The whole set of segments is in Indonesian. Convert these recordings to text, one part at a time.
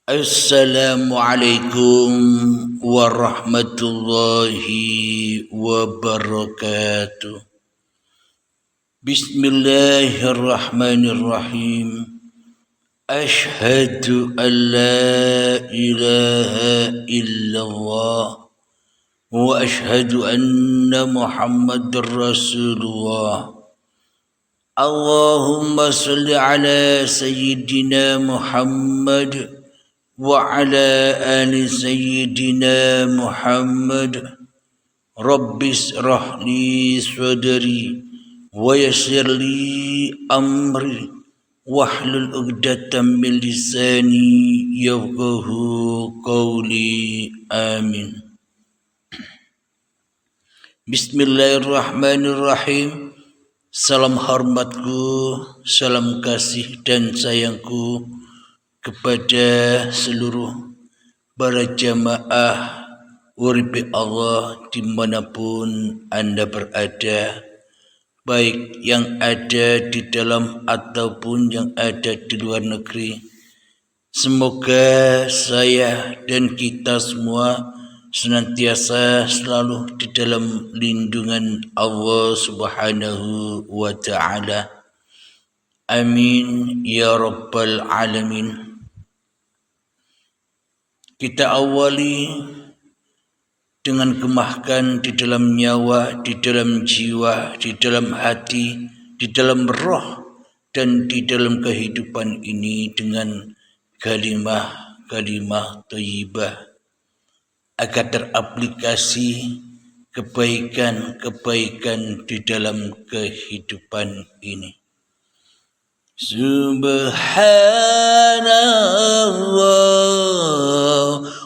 Assalamualaikum warahmatullahi wabarakatuh. Bismillahirrahmanirrahim. Ashhadu an la ilaha illallah wa ashhadu anna Muhammadar Rasulullah. Allahumma salli ala sayyidina Muhammad وعلى آل سيدنا محمد رب اشرح لي صدري ويسر لي أمري واحلل عقدة من لساني يفقه قولي آمين. Bismillahirrahmanirrahim. Salam hormatku, salam kasih dan sayangku kepada seluruh para jamaah Uripi Allah dimanapun Anda berada, baik yang ada di dalam ataupun yang ada di luar negeri. Semoga saya dan kita semua senantiasa selalu di dalam lindungan Allah Subhanahu wa Ta'ala. Amin ya Rabbal Alamin. Kita awali dengan gemahkan di dalam nyawa, di dalam jiwa, di dalam hati, di dalam roh, dan di dalam kehidupan ini dengan kalimah thayyibah agar teraplikasi kebaikan-kebaikan di dalam kehidupan ini. Subhanallah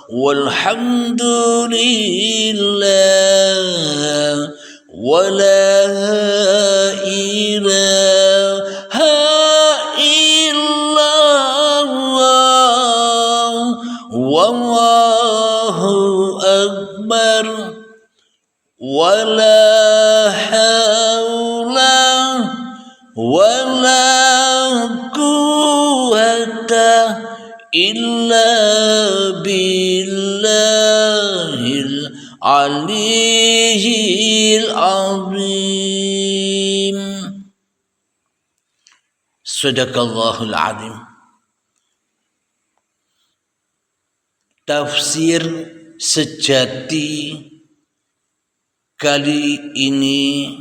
walhamdulillah wa la ilaha illallah wallahu akbar wa la hawla wa la illa billahil aliyyil azim. Sadaqallahul azim. Tafsir sejati kali ini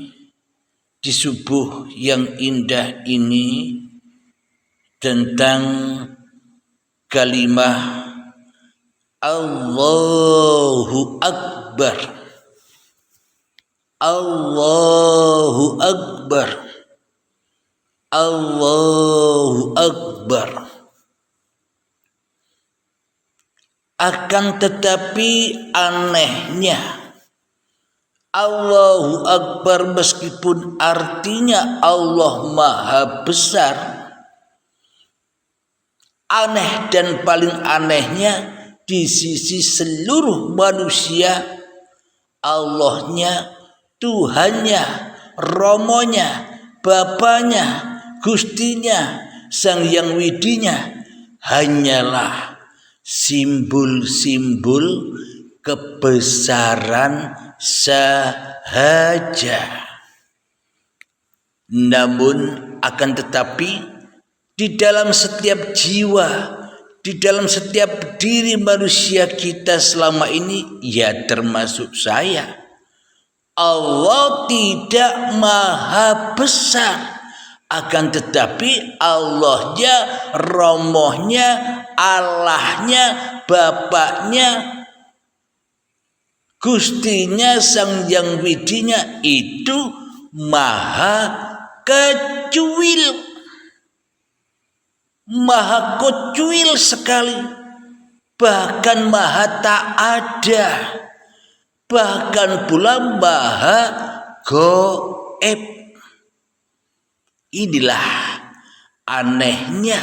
di subuh yang indah ini tentang kalimah Allahu Akbar. Allahu Akbar. Allahu Akbar. Akan tetapi anehnya Allahu Akbar meskipun artinya Allah Maha Besar, aneh dan paling anehnya di sisi seluruh manusia, Allahnya, Tuhannya, Romonya, Bapanya, Gustinya, Sang Yang Widinya hanyalah simbol-simbol kebesaran sahaja. Namun akan tetapi di dalam setiap jiwa, di dalam setiap diri manusia kita selama ini, ya termasuk saya, Allah tidak maha besar. Akan tetapi Allahnya, Romohnya, Allahnya, Bapaknya, Gustinya, Sang Yang Widinya itu maha kecuil. Maha kucuil sekali, bahkan maha tak ada, bahkan pula maha goib. Inilah anehnya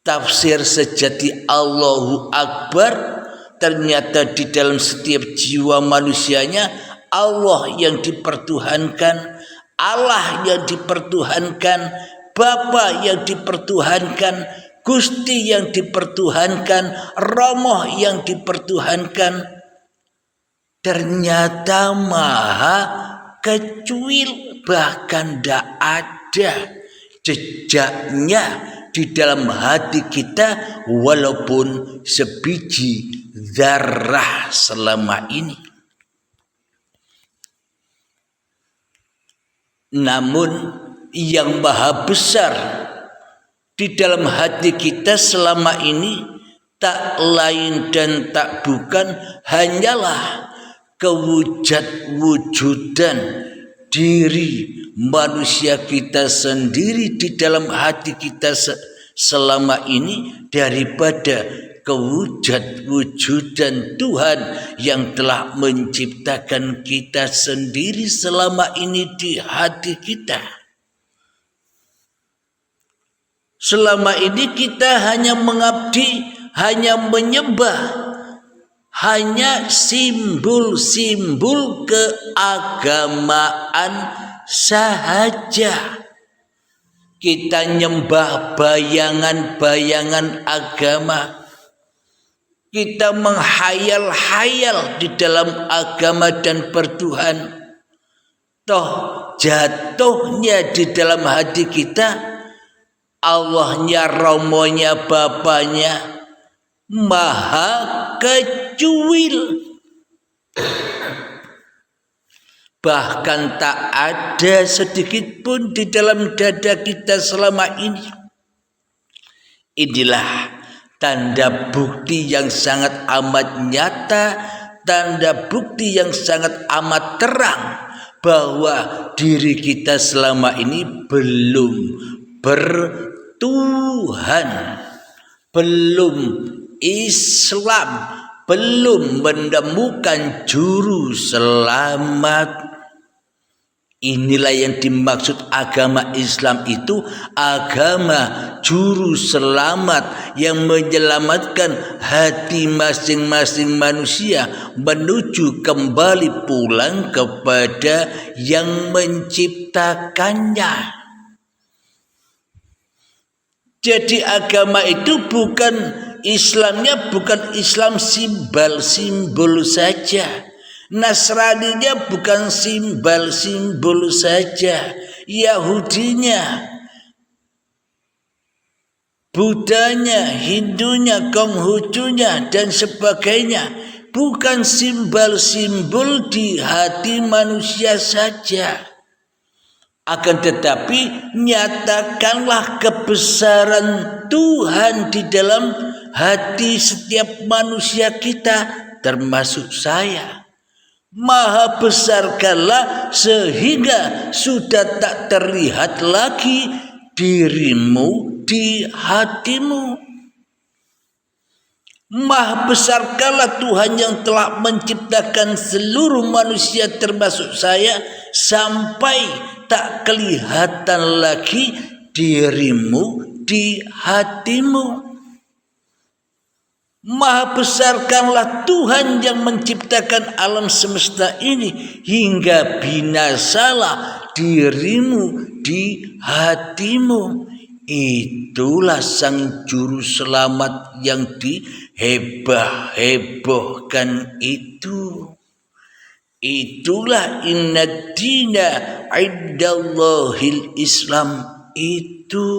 tafsir sejati Allahu Akbar. Ternyata di dalam setiap jiwa manusianya Allah yang dipertuhankan, Allah yang dipertuhankan, Bapa yang dipertuhankan, Gusti yang dipertuhankan, Romoh yang dipertuhankan, ternyata maha kecuil, bahkan tidak ada jejaknya di dalam hati kita walaupun sebiji zarah selama ini. Namun yang maha besar di dalam hati kita selama ini tak lain dan tak bukan hanyalah kewujud-wujudan diri manusia kita sendiri di dalam hati kita selama ini, daripada kewujud-wujudan Tuhan yang telah menciptakan kita sendiri selama ini di hati kita. Selama ini kita hanya mengabdi, hanya menyembah, hanya simbol-simbol keagamaan sahaja. Kita nyembah bayangan-bayangan agama. Kita menghayal-hayal di dalam agama dan bertuhan. Toh jatuhnya di dalam hati kita, Allahnya, Romonya, Bapaknya maha kecuil. Bahkan tak ada sedikit pun di dalam dada kita selama ini. Inilah tanda bukti yang sangat amat nyata, tanda bukti yang sangat amat terang bahwa diri kita selama ini belum bertuhan, belum Islam, belum menemukan juru selamat. Inilah yang dimaksud agama Islam itu, agama juru selamat yang menyelamatkan hati masing-masing manusia menuju kembali pulang kepada yang menciptakannya. Jadi agama itu bukan, Islamnya bukan Islam simbol-simbol saja. Nasraninya bukan simbol-simbol saja. Yahudinya, Budanya, Hindunya, Konghucunya dan sebagainya bukan simbol-simbol di hati manusia saja. Akan tetapi nyatakanlah kebesaran Tuhan di dalam hati setiap manusia kita, termasuk saya. Maha besarkanlah sehingga sudah tak terlihat lagi dirimu di hatimu. Maha besarkanlah Tuhan yang telah menciptakan seluruh manusia termasuk saya, sampai tak kelihatan lagi dirimu di hatimu. Maha besarkanlah Tuhan yang menciptakan alam semesta ini hingga binasalah dirimu di hatimu. Itulah sang juru selamat yang diheboh-hebohkan itu. Itulah inna dina indallahil Islam itu.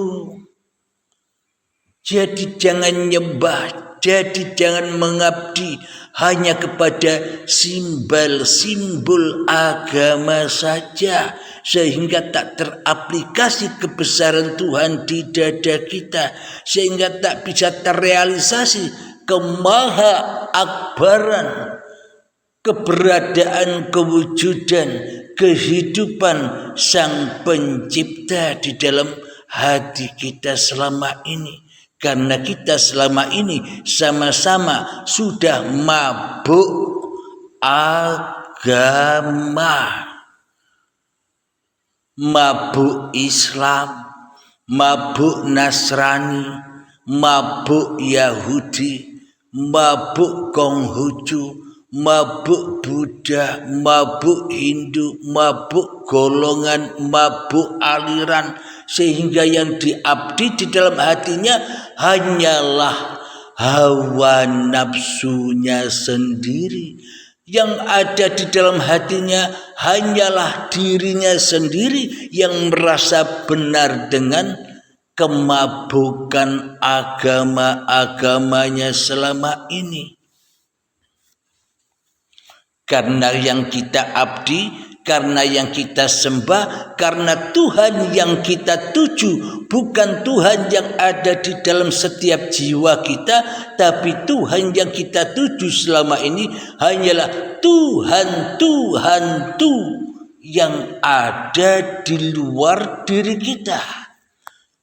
Jadi jangan nyembah, jadi jangan mengabdi hanya kepada simbol-simbol agama saja, sehingga tak teraplikasi kebesaran Tuhan di dada kita, sehingga tak bisa terrealisasi kemaha akbaran, keberadaan, kewujudan, kehidupan Sang Pencipta di dalam hati kita selama ini. Karena kita selama ini sama-sama sudah mabuk agama, mabuk Islam, mabuk Nasrani, mabuk Yahudi, mabuk Konghucu, mabuk Buddha, mabuk Hindu, mabuk golongan, mabuk aliran, sehingga yang diabdi di dalam hatinya hanyalah hawa nafsunya sendiri. Yang ada di dalam hatinya hanyalah dirinya sendiri yang merasa benar dengan kemabukan agama-agamanya selama ini. Karena yang kita abdi, karena yang kita sembah, karena Tuhan yang kita tuju bukan Tuhan yang ada di dalam setiap jiwa kita, tapi Tuhan yang kita tuju selama ini hanyalah Tuhan yang ada di luar diri kita.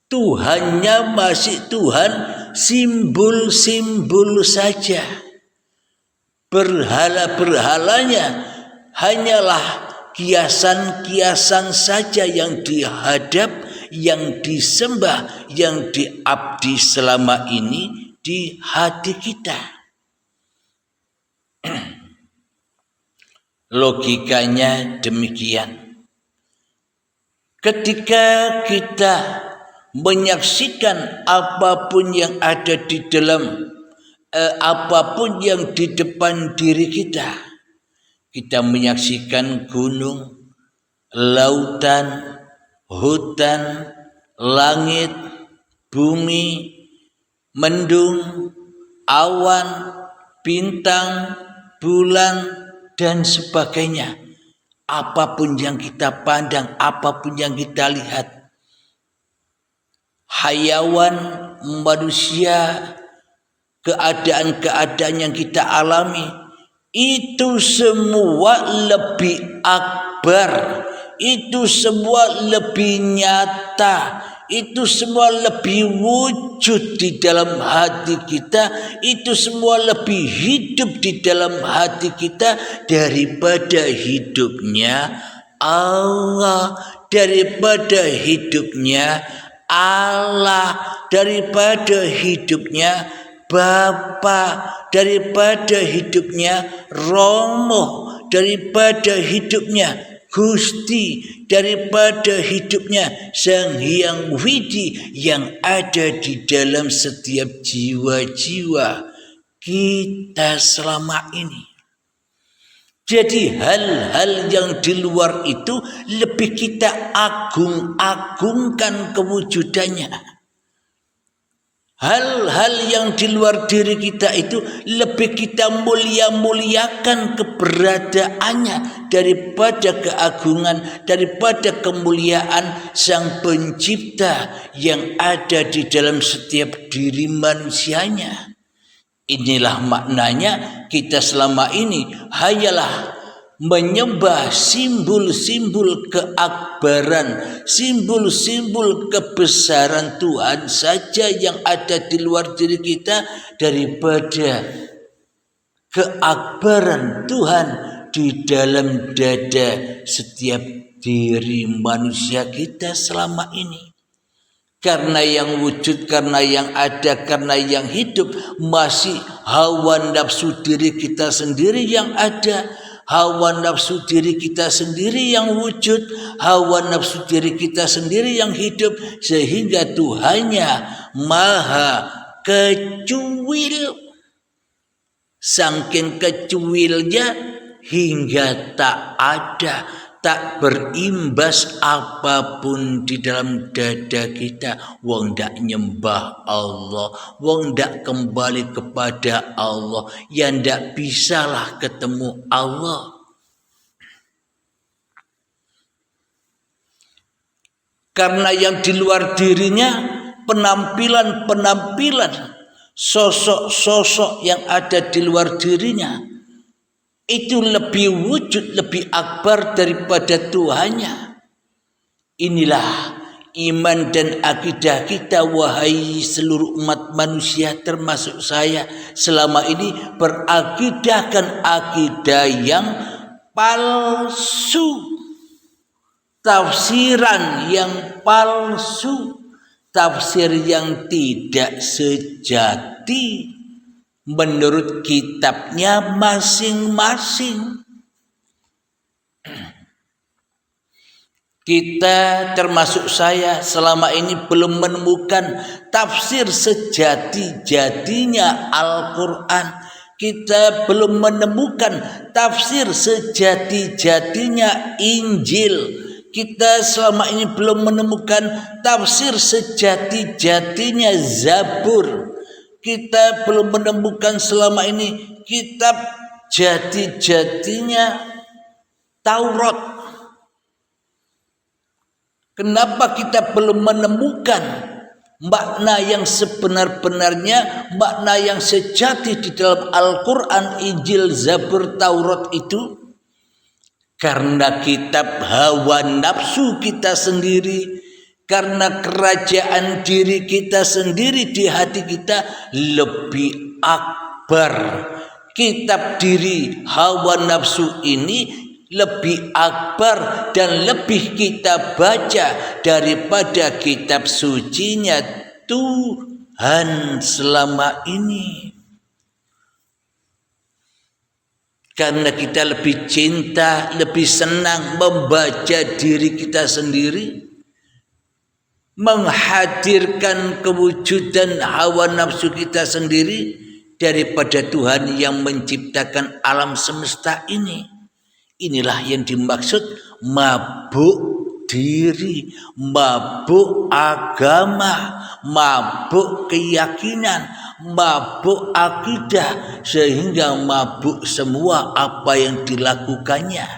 Tuhannya masih Tuhan simbol-simbol saja. Berhala-berhalanya hanyalah kiasan-kiasan saja yang dihadap, yang disembah, yang diabdi selama ini di hati kita. Logikanya demikian. Ketika kita menyaksikan apapun yang ada di dalam apapun yang di depan diri kita, kita menyaksikan gunung, lautan, hutan, langit, bumi, mendung, awan, bintang, bulan, dan sebagainya. Apapun yang kita pandang, apapun yang kita lihat, hayawan, manusia, keadaan-keadaan yang kita alami, itu semua lebih akbar, itu semua lebih nyata, itu semua lebih wujud di dalam hati kita, itu semua lebih hidup di dalam hati kita daripada hidupnya Allah, daripada hidupnya Allah, daripada hidupnya Bapa, daripada hidupnya Romo, daripada hidupnya Gusti, daripada hidupnya Sang Hyang Widi yang ada di dalam setiap jiwa-jiwa kita selama ini. Jadi hal-hal yang di luar itu lebih kita agung-agungkan kewujudannya. Hal-hal yang di luar diri kita itu lebih kita mulia-muliakan keberadaannya daripada keagungan, daripada kemuliaan Sang Pencipta yang ada di dalam setiap diri manusianya. Inilah maknanya kita selama ini hanyalah menyembah simbol-simbol keakbaran, simbol-simbol kebesaran Tuhan saja yang ada di luar diri kita daripada keakbaran Tuhan di dalam dada setiap diri manusia kita selama ini. Karena yang wujud, karena yang ada, karena yang hidup masih hawa nafsu diri kita sendiri yang ada, hawa nafsu diri kita sendiri yang wujud, hawa nafsu diri kita sendiri yang hidup, sehingga Tuhannya maha kecuil. Saking kecuilnya hingga tak ada, tak berimbas apapun di dalam dada kita. Wong ndak nyembah Allah, wong ndak kembali kepada Allah, ya ndak bisalah ketemu Allah. Karena yang di luar dirinya, penampilan-penampilan, sosok-sosok yang ada di luar dirinya itu lebih wujud, lebih akbar daripada Tuhannya. Inilah iman dan akidah kita, wahai seluruh umat manusia termasuk saya selama ini berakidahkan akidah yang palsu, tafsiran yang palsu, tafsir yang tidak sejati menurut kitabnya masing-masing. Kita termasuk saya selama ini belum menemukan tafsir sejati-jatinya Al-Quran. Kita belum menemukan tafsir sejati-jatinya Injil. Kita selama ini belum menemukan tafsir sejati-jatinya Zabur. Kita belum menemukan selama ini kitab jati-jatinya Taurat. Kenapa kita belum menemukan makna yang sebenar-benarnya, makna yang sejati di dalam Al-Quran, Injil, Zabur, Taurat itu? Karena kitab hawa nafsu kita sendiri, karena kerajaan diri kita sendiri di hati kita lebih akbar. Kitab diri hawa nafsu ini lebih akbar dan lebih kita baca daripada kitab sucinya Tuhan selama ini. Karena kita lebih cinta, lebih senang membaca diri kita sendiri, menghadirkan kewujudan hawa nafsu kita sendiri daripada Tuhan yang menciptakan alam semesta ini. Inilah yang dimaksud mabuk diri, mabuk agama, mabuk keyakinan, mabuk akidah, sehingga mabuk semua apa yang dilakukannya.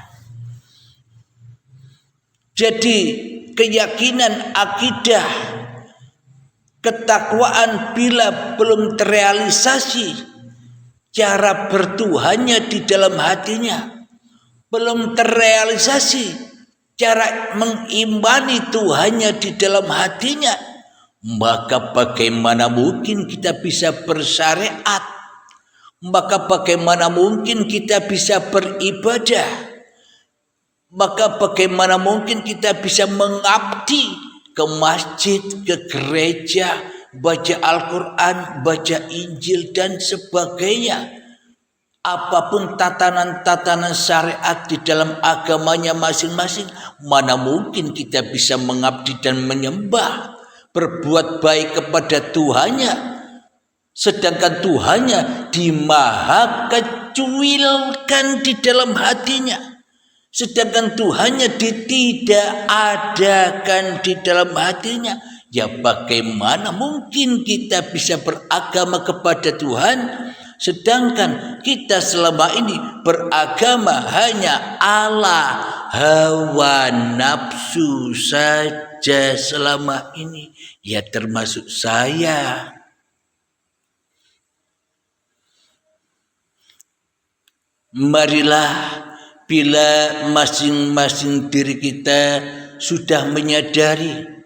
Jadi keyakinan, akidah, ketakwaan bila belum terrealisasi, cara bertuhannya di dalam hatinya belum terrealisasi, cara mengimani Tuhannya di dalam hatinya, maka bagaimana mungkin kita bisa bersyariat? Maka bagaimana mungkin kita bisa beribadah? Maka bagaimana mungkin kita bisa mengabdi ke masjid, ke gereja, baca Al-Quran, baca Injil dan sebagainya? Apapun tatanan-tatanan syariat di dalam agamanya masing-masing, mana mungkin kita bisa mengabdi dan menyembah, berbuat baik kepada Tuhannya, sedangkan Tuhannya dimaha kecuilkan di dalam hatinya, sedangkan Tuhannya tidak adakan di dalam hatinya. Ya bagaimana mungkin kita bisa beragama kepada Tuhan, sedangkan kita selama ini beragama hanya ala hawa nafsu saja selama ini? Ya termasuk saya. Marilah bila masing-masing diri kita sudah menyadari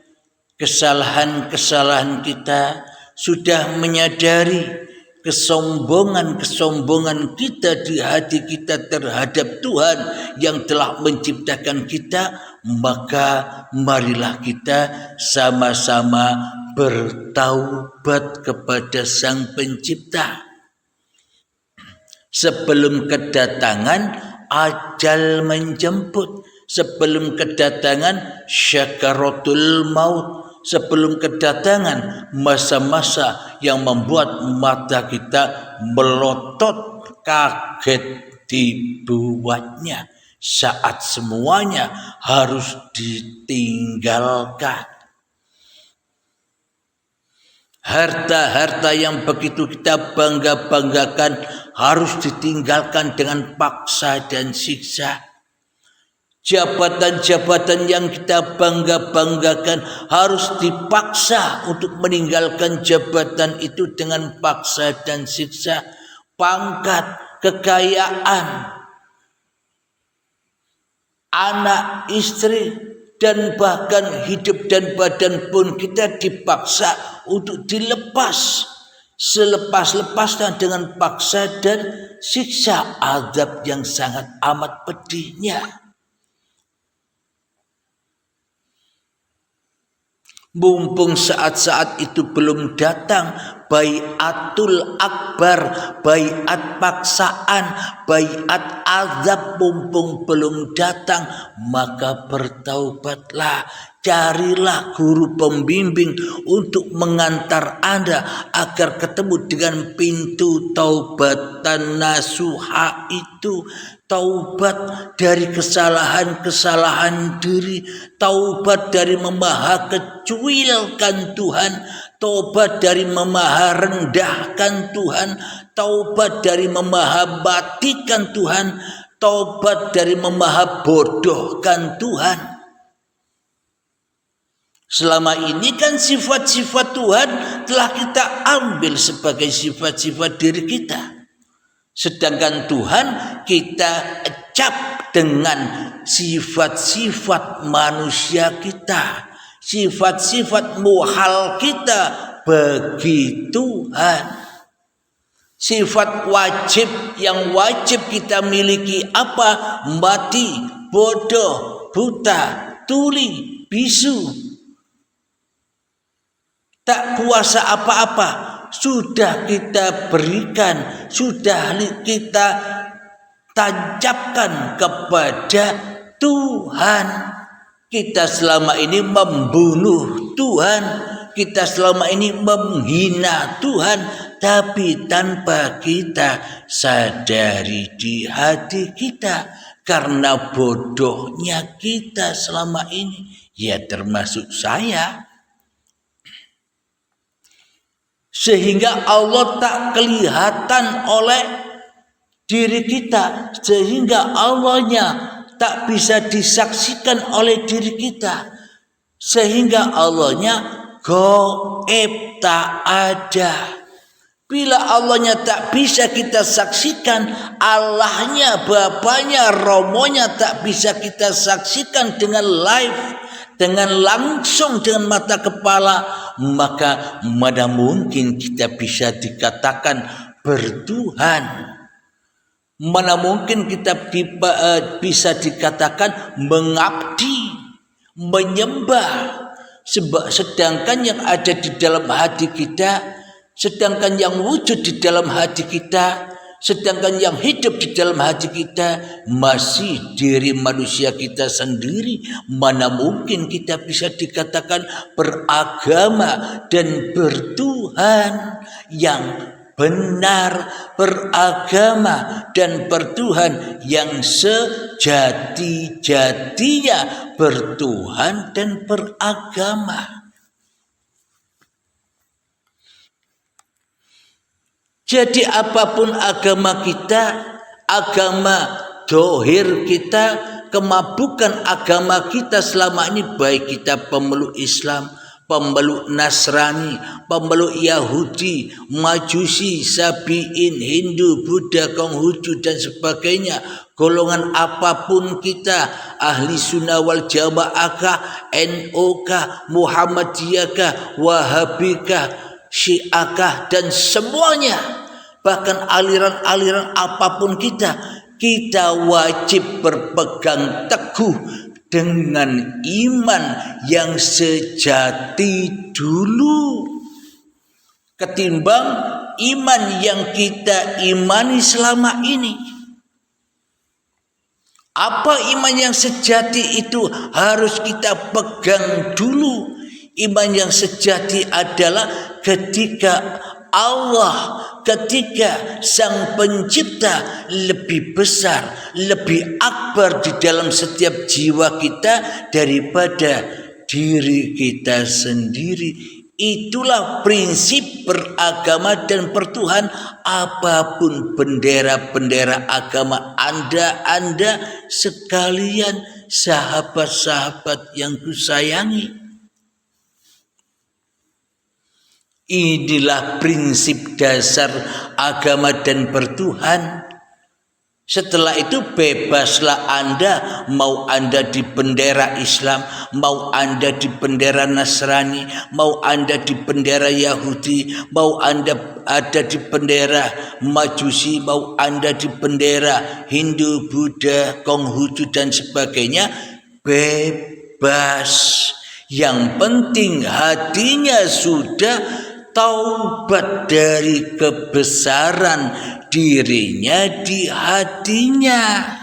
kesalahan-kesalahan kita, sudah menyadari kesombongan-kesombongan kita di hati kita terhadap Tuhan yang telah menciptakan kita, maka marilah kita sama-sama bertaubat kepada Sang Pencipta. Sebelum kedatangan ajal menjemput, sebelum kedatangan syakaratul maut, sebelum kedatangan masa-masa yang membuat mata kita melotot kaget dibuatnya, saat semuanya harus ditinggalkan. Harta-harta yang begitu kita bangga-banggakan harus ditinggalkan dengan paksa dan siksa. Jabatan-jabatan yang kita bangga-banggakan harus dipaksa untuk meninggalkan jabatan itu dengan paksa dan siksa. Pangkat, kekayaan, anak, istri, dan bahkan hidup dan badan pun kita dipaksa untuk dilepas selepas-lepasnya dengan paksa dan siksa azab yang sangat amat pedihnya. Mumpung saat-saat itu belum datang baiatul akbar, baiat paksaan, baiat azab mumpung belum datang, maka bertaubatlah. Carilah guru pembimbing untuk mengantar Anda agar ketemu dengan pintu taubatan nasuha itu. Taubat dari kesalahan-kesalahan diri, taubat dari memahakecuilkan Tuhan, taubat dari memaharendahkan Tuhan, taubat dari memahabatikan Tuhan, taubat dari memahabodohkan Tuhan. Selama ini kan sifat-sifat Tuhan telah kita ambil sebagai sifat-sifat diri kita. Sedangkan Tuhan kita ecap dengan sifat-sifat manusia kita, sifat-sifat muhal kita bagi Tuhan. Sifat wajib yang wajib kita miliki apa? Mati, bodoh, buta, tuli, bisu, tak kuasa apa-apa, sudah kita berikan, sudah kita tancapkan kepada Tuhan. Kita selama ini membunuh Tuhan, kita selama ini menghina Tuhan, tapi tanpa kita sadari di hati kita, karena bodohnya kita selama ini, ya termasuk saya. Sehingga Allah tak kelihatan oleh diri kita, sehingga Allahnya tak bisa disaksikan oleh diri kita, sehingga Allahnya gaib, tak ada. Bila Allahnya tak bisa kita saksikan, Allahnya, Bapaknya, Romonya tak bisa kita saksikan dengan live, dengan langsung, dengan mata kepala, maka mana mungkin kita bisa dikatakan bertuhan? Mana mungkin kita bisa dikatakan mengabdi, menyembah? Sedangkan yang ada di dalam hati kita, sedangkan yang wujud di dalam hati kita, sedangkan yang hidup di dalam hati kita masih diri manusia kita sendiri. Mana mungkin kita bisa dikatakan beragama dan bertuhan yang benar, beragama dan bertuhan yang sejati-jatinya bertuhan dan beragama. Jadi apapun agama kita, agama dohir kita, kemabukan agama kita selama ini, baik kita pemeluk Islam, pemeluk Nasrani, pemeluk Yahudi, Majusi, Sabiin, Hindu, Buddha, Konghucu dan sebagainya, golongan apapun kita, ahli sunnah wal jamaah kah, NU kah, Muhammadiyah kah, Wahabi kah, Syiah kah, dan semuanya, bahkan aliran-aliran apapun kita wajib berpegang teguh dengan iman yang sejati dulu, ketimbang iman yang kita imani selama ini. Apa iman yang sejati itu harus kita pegang dulu. Iman yang sejati adalah ketika Allah, ketika Sang Pencipta lebih besar, lebih akbar di dalam setiap jiwa kita daripada diri kita sendiri. Itulah prinsip beragama dan bertuhan. Apapun bendera-bendera agama Anda sekalian, sahabat-sahabat yang kusayangi, inilah prinsip dasar agama dan bertuhan. Setelah itu bebaslah Anda, mau Anda di bendera Islam, mau Anda di bendera Nasrani, mau Anda di bendera Yahudi, mau Anda ada di bendera Majusi, mau Anda di bendera Hindu, Buddha, Konghucu dan sebagainya, bebas. Yang penting hatinya sudah taubat dari kebesaran dirinya di hatinya.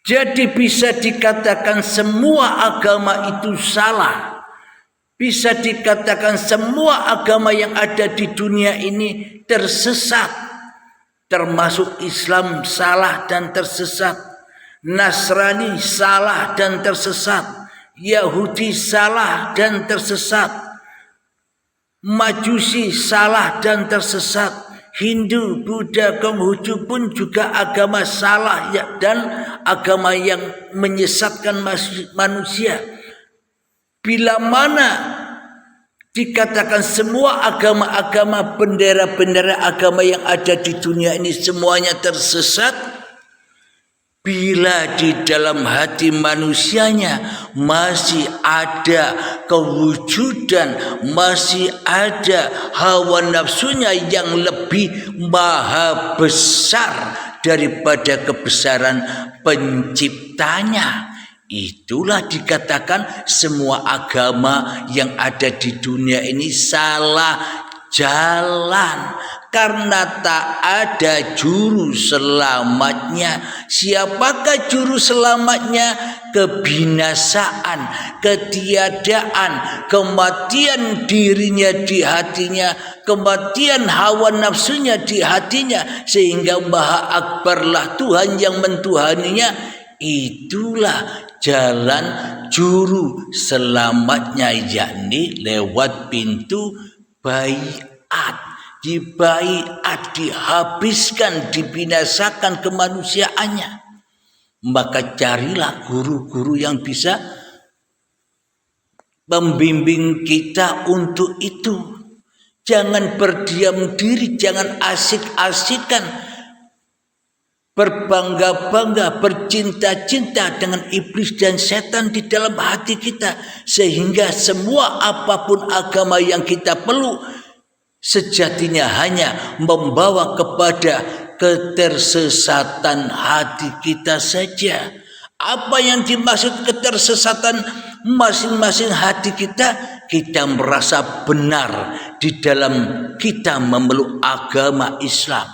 Jadi bisa dikatakan semua agama itu salah. Bisa dikatakan semua agama yang ada di dunia ini tersesat. Termasuk Islam salah dan tersesat. Nasrani salah dan tersesat. Yahudi salah dan tersesat. Majusi salah dan tersesat. Hindu, Buddha, Konghucu pun juga agama salah dan agama yang menyesatkan manusia. Bila mana dikatakan semua agama-agama, bendera-bendera agama yang ada di dunia ini semuanya tersesat, bila di dalam hati manusianya masih ada kewujudan, masih ada hawa nafsunya yang lebih maha besar daripada kebesaran penciptanya, itulah dikatakan semua agama yang ada di dunia ini salah jalan. Karena tak ada juru selamatnya. Siapakah juru selamatnya? Kebinasaan, ketiadaan, kematian dirinya di hatinya, kematian hawa nafsunya di hatinya, sehingga Maha Akbarlah Tuhan yang mentuhaninya. Itulah jalan juru selamatnya, yakni lewat pintu baiat. Dibaiat, dihabiskan, dibinasakan kemanusiaannya. Maka carilah guru-guru yang bisa membimbing kita untuk itu. Jangan berdiam diri, jangan asik-asikan, berbangga-bangga, bercinta-cinta dengan iblis dan setan di dalam hati kita. Sehingga semua apapun agama yang kita peluk sejatinya hanya membawa kepada ketersesatan hati kita saja. Apa yang dimaksud ketersesatan masing-masing hati kita? Kita merasa benar di dalam kita memeluk agama Islam.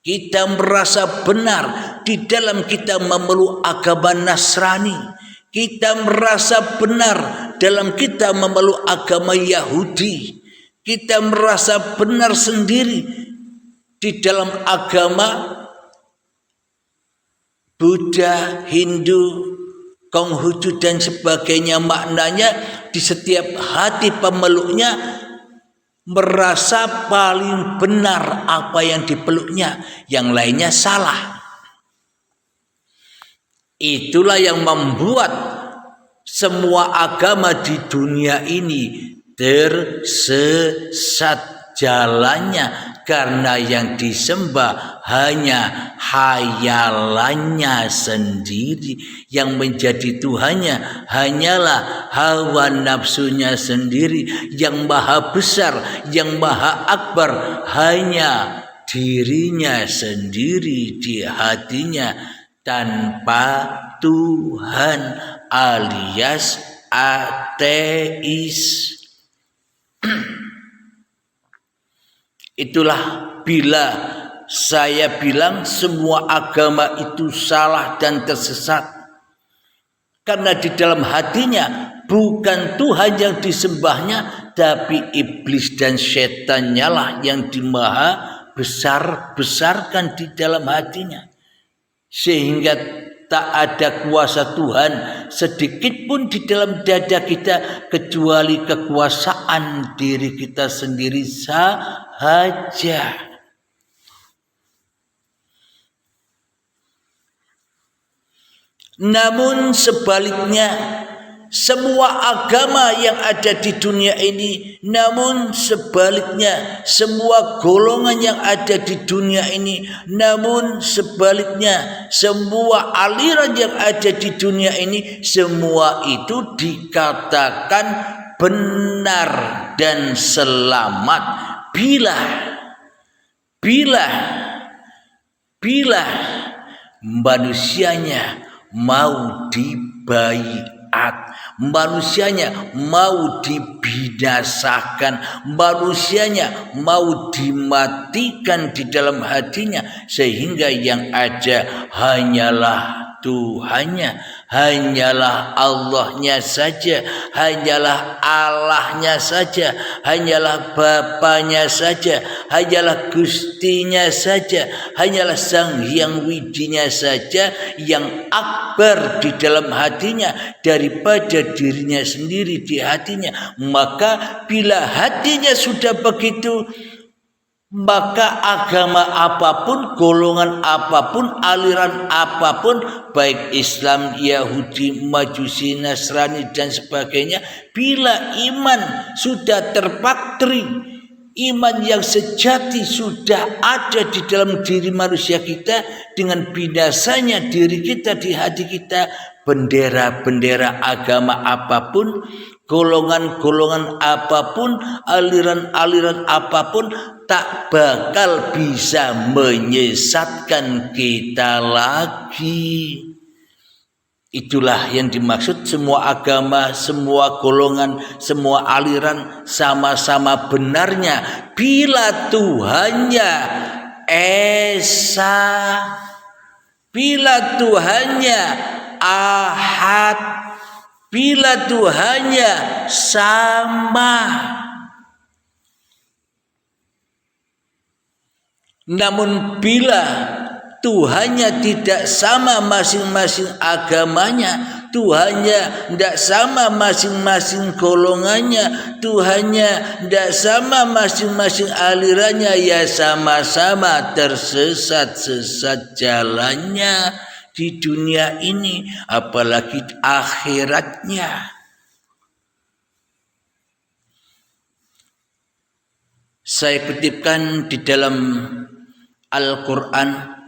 Kita merasa benar di dalam kita memeluk agama Nasrani. Kita merasa benar dalam kita memeluk agama Yahudi. Kita merasa benar sendiri di dalam agama Buddha, Hindu, Konghucu dan sebagainya. Maknanya di setiap hati pemeluknya merasa paling benar apa yang dipeluknya, yang lainnya salah. Itulah yang membuat semua agama di dunia ini tersesat jalannya, karena yang disembah hanya hayalannya sendiri. Yang menjadi Tuhannya hanyalah hawa nafsunya sendiri. Yang maha besar, yang maha akbar hanya dirinya sendiri di hatinya, tanpa Tuhan, alias ateis. Itulah bila saya bilang semua agama itu salah dan tersesat, karena di dalam hatinya bukan Tuhan yang disembahnya, tapi iblis dan setannya lah yang dimaha besarkan di dalam hatinya, sehingga tak ada kuasa Tuhan sedikit pun di dalam dada kita kecuali kekuasaan diri kita sendiri saja. Namun sebaliknya, semua agama yang ada di dunia ini, namun sebaliknya semua golongan yang ada di dunia ini, namun sebaliknya semua aliran yang ada di dunia ini, semua itu dikatakan benar dan selamat bila manusianya mau dibaiat, manusianya mau dibinasakan, manusianya mau dimatikan di dalam hatinya, sehingga yang ada hanyalah Tuhannya, hanyalah Allahnya saja, hanyalah Allahnya saja, hanyalah Bapanya saja, hanyalah Gustinya saja, hanyalah Sang Hyang Widinya saja yang akbar di dalam hatinya daripada dirinya sendiri di hatinya. Maka bila hatinya sudah begitu, maka agama apapun, golongan apapun, aliran apapun, baik Islam, Yahudi, Majusi, Nasrani dan sebagainya, bila iman sudah terpaktri, iman yang sejati sudah ada di dalam diri manusia kita, dengan binasanya diri kita di hati kita, bendera-bendera agama apapun, golongan-golongan apapun, aliran-aliran apapun tak bakal bisa menyesatkan kita lagi. Itulah yang dimaksud semua agama, semua golongan, semua aliran sama-sama benarnya bila Tuhannya Esa, bila Tuhannya Ahad, bila Tuhannya sama. Namun bila Tuhannya tidak sama masing-masing agamanya, Tuhannya tidak sama masing-masing golongannya, Tuhannya tidak sama masing-masing alirannya, ya sama-sama tersesat-sesat jalannya di dunia ini, apalagi akhiratnya. Saya kutipkan di dalam Al-Quran,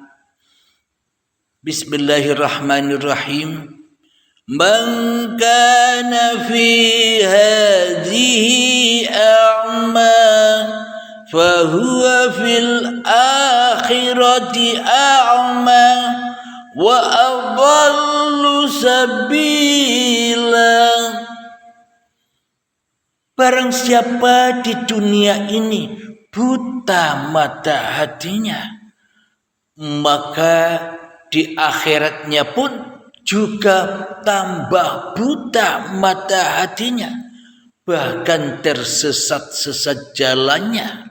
Bismillahirrahmanirrahim. Man kana fi hadhihi a'ma fahuwa fil akhirati a'ma wa adallu sabila. Barang siapa di dunia ini buta mata hatinya, maka di akhiratnya pun juga tambah buta mata hatinya, bahkan tersesat-sesat jalannya.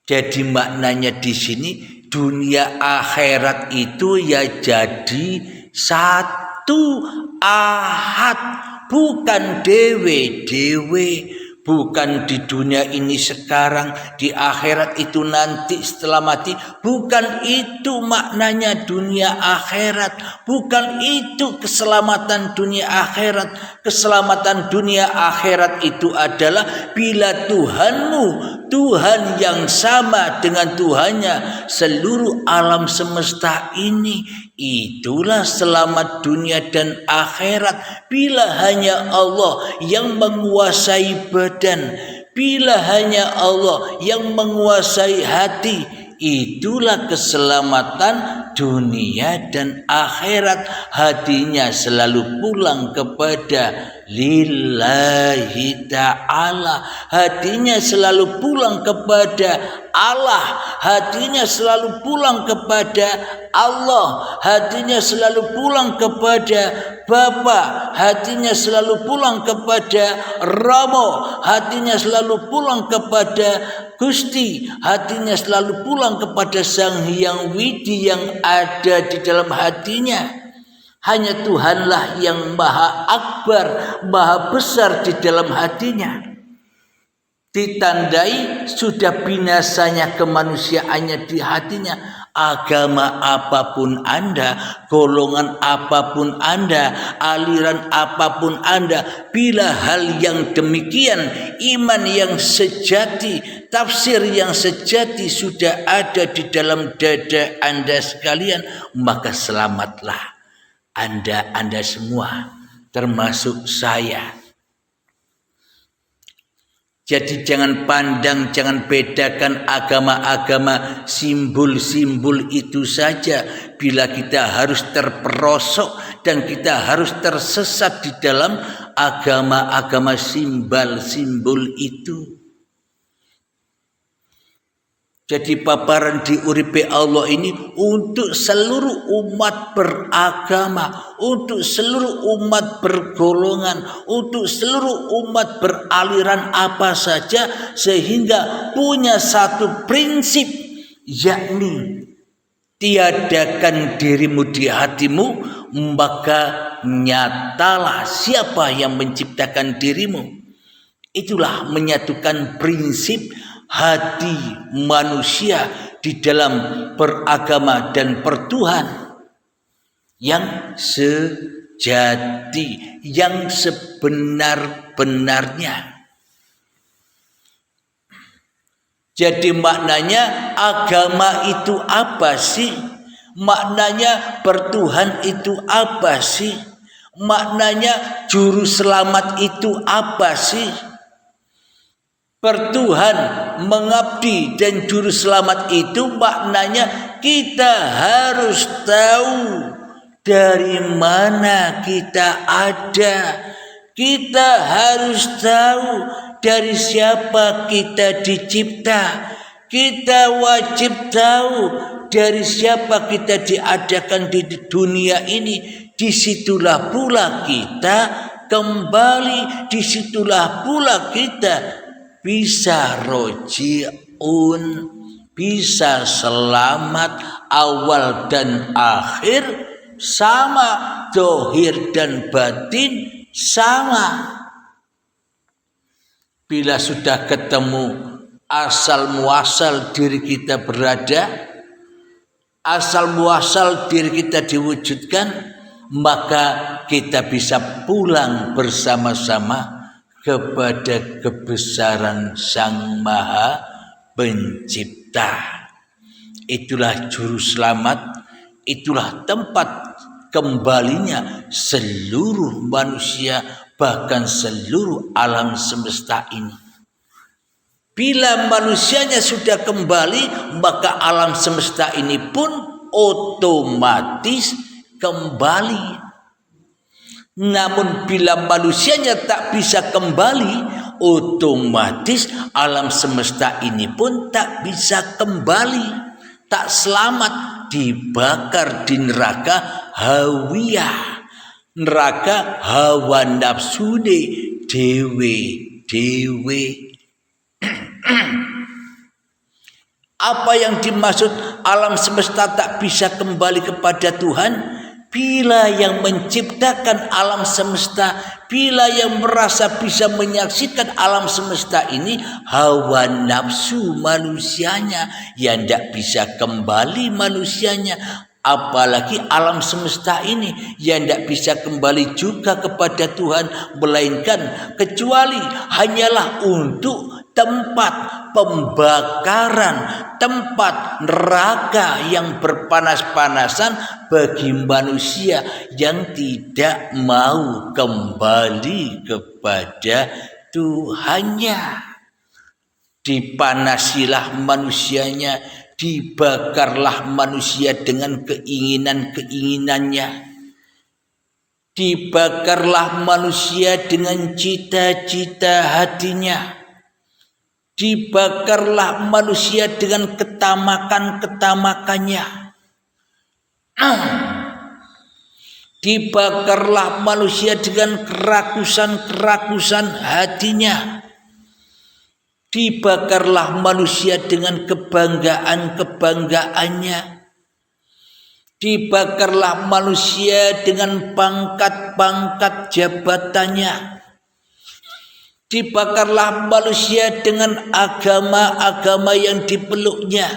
Jadi maknanya di sini dunia akhirat itu ya jadi satu ahad, bukan dewe-dewe. Bukan di dunia ini sekarang, di akhirat itu nanti setelah mati. Bukan itu maknanya dunia akhirat. Bukan itu keselamatan dunia akhirat. Keselamatan dunia akhirat itu adalah bila Tuhanmu, Tuhan yang sama dengan Tuhannya seluruh alam semesta ini, itulah selamat dunia dan akhirat. Bila hanya Allah yang menguasai badan, bila hanya Allah yang menguasai hati, itulah keselamatan dunia dan akhirat. Hatinya selalu pulang kepada lillahi ta'ala, hatinya selalu pulang kepada Allah, hatinya selalu pulang kepada Allah, hatinya selalu pulang kepada Bapa, hatinya selalu pulang kepada Ramo, hatinya selalu pulang kepada Gusti, hatinya selalu pulang kepada Sang Hyang Widi yang ada di dalam hatinya. Hanya Tuhanlah yang maha akbar, maha besar di dalam hatinya. Ditandai sudah binasanya kemanusiaannya di hatinya. Agama apapun Anda, golongan apapun Anda, aliran apapun Anda, bila hal yang demikian, iman yang sejati, tafsir yang sejati sudah ada di dalam dada Anda sekalian, maka selamatlah Anda semua, termasuk saya. Jadi jangan pandang, jangan bedakan agama-agama, simbol-simbol itu saja. Bila kita harus terperosok dan kita harus tersesat di dalam agama-agama simbol itu. Jadi paparan di uripe Allah ini untuk seluruh umat beragama, untuk seluruh umat bergolongan, untuk seluruh umat beraliran apa saja, sehingga punya satu prinsip, yakni tiadakan dirimu di hatimu, maka nyatalah siapa yang menciptakan dirimu. Itulah menyatukan prinsip hati manusia di dalam beragama dan bertuhan yang sejati, yang sebenar-benarnya. Jadi maknanya agama itu apa sih? Maknanya bertuhan itu apa sih? Maknanya juru selamat itu apa sih? Bertuhan, mengabdi dan juru selamat itu maknanya kita harus tahu dari mana kita ada. Kita harus tahu dari siapa kita dicipta. Kita wajib tahu dari siapa kita diadakan di dunia ini. Disitulah pula kita kembali, disitulah pula kita bisa rojiun, bisa selamat awal dan akhir sama, dohir dan batin sama. Bila sudah ketemu asal muasal diri kita berada, asal muasal diri kita diwujudkan, maka kita bisa pulang bersama-sama kepada kebesaran Sang Maha Pencipta. Itulah juru selamat, itulah tempat kembalinya seluruh manusia, bahkan seluruh alam semesta ini. Bila manusianya sudah kembali, maka alam semesta ini pun otomatis kembali. Namun bila manusianya tak bisa kembali, otomatis alam semesta ini pun tak bisa kembali, tak selamat, dibakar di neraka hawiyah, neraka hawa nafsu dewe. Apa yang dimaksud alam semesta tak bisa kembali kepada Tuhan? Bila yang menciptakan alam semesta, bila yang merasa bisa menyaksikan alam semesta ini hawa nafsu manusianya, yang tidak bisa kembali manusianya. Apalagi alam semesta ini yang tidak bisa kembali juga kepada Tuhan, melainkan kecuali hanyalah untuk tempat pembakaran, tempat neraka yang berpanas-panasan bagi manusia yang tidak mau kembali kepada Tuhannya. Dipanasilah manusianya, dibakarlah manusia dengan keinginan-keinginannya, dibakarlah manusia dengan cita-cita hatinya, dibakarlah manusia dengan ketamakan-ketamakannya, dibakarlah manusia dengan kerakusan-kerakusan hatinya, dibakarlah manusia dengan kebanggaan-kebanggaannya, dibakarlah manusia dengan pangkat-pangkat jabatannya, dibakarlah manusia dengan agama-agama yang dipeluknya,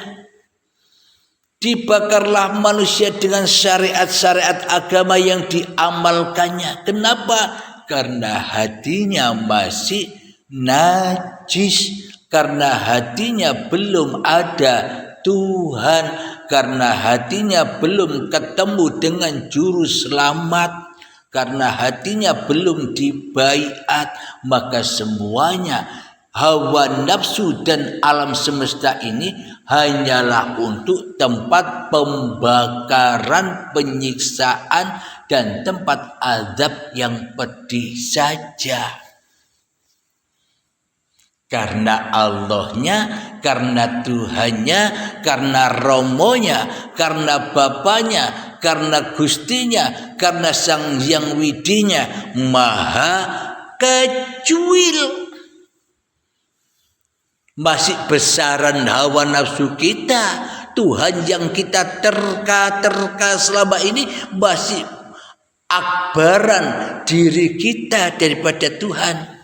dibakarlah manusia dengan syariat-syariat agama yang diamalkannya. Kenapa? Karena hatinya masih najis, karena hatinya belum ada Tuhan, karena hatinya belum ketemu dengan juru selamat, karena hatinya belum dibaiat, maka semuanya hawa nafsu dan alam semesta ini hanyalah untuk tempat pembakaran, penyiksaan, dan tempat azab yang pedih saja. Karena Allahnya, karena Tuhannya, karena Romonya, karena Bapaknya, karena Gustinya, karena Sang Hyang Widinya maha kecuil. Masih besaran hawa nafsu kita, Tuhan yang kita terka-terka selama ini masih akbaran diri kita daripada Tuhan.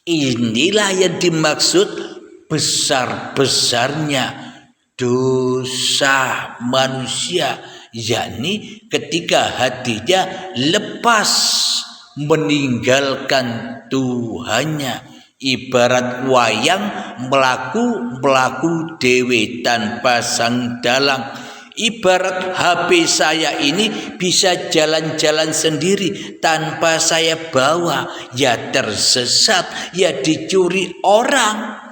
Inilah yang dimaksud besar-besarnya dosa manusia, yakni ketika hatinya lepas meninggalkan Tuhannya. Ibarat wayang melaku dewe tanpa sang dalang. Ibarat HP saya ini bisa jalan-jalan sendiri tanpa saya bawa, ya tersesat, ya dicuri orang.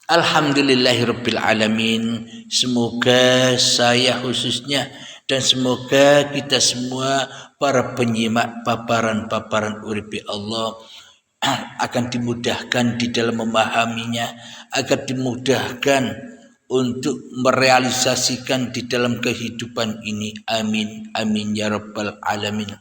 Alhamdulillahirabbil alamin. Semoga saya khususnya dan semoga kita semua para penyimak paparan-paparan uripi Allah akan dimudahkan di dalam memahaminya, akan dimudahkan untuk merealisasikan di dalam kehidupan ini. Amin, amin ya rabbal alamin.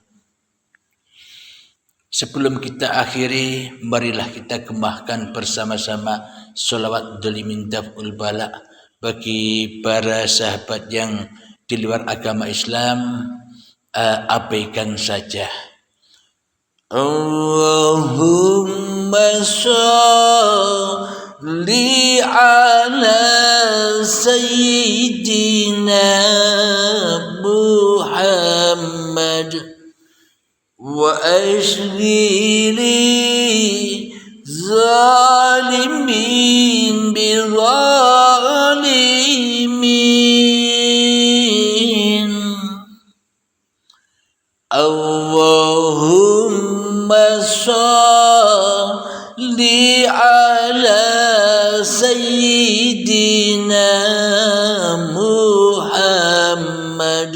Sebelum kita akhiri, marilah kita kemahkan bersama-sama sholawat dolimin daf'ul bala bagi para sahabat yang di luar agama Islam. Abaikan saja. Allahumma sholli ala sayyidina Muhammad wa ashghili zalimin bi zalimin. Allahumma sholli ala sayyidina Muhammad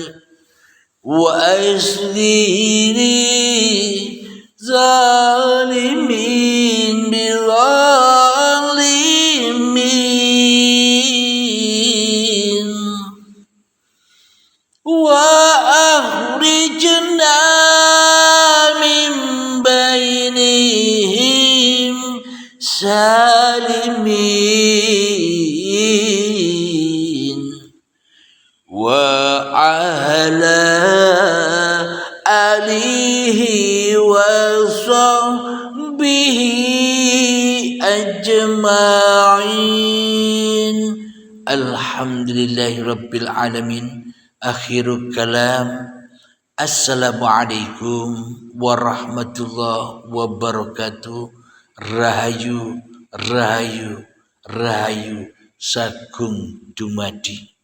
wa ashghili zalimin bi zalimin wa akhrijna min bainihim salimin wa ala alihi wa sahbihi ajma'in. Alhamdulillahi rabbil alamin. Akhirul kalam. Assalamualaikum warahmatullahi wabarakatuh. Rahayu, rahayu, rahayu sagung dumadi.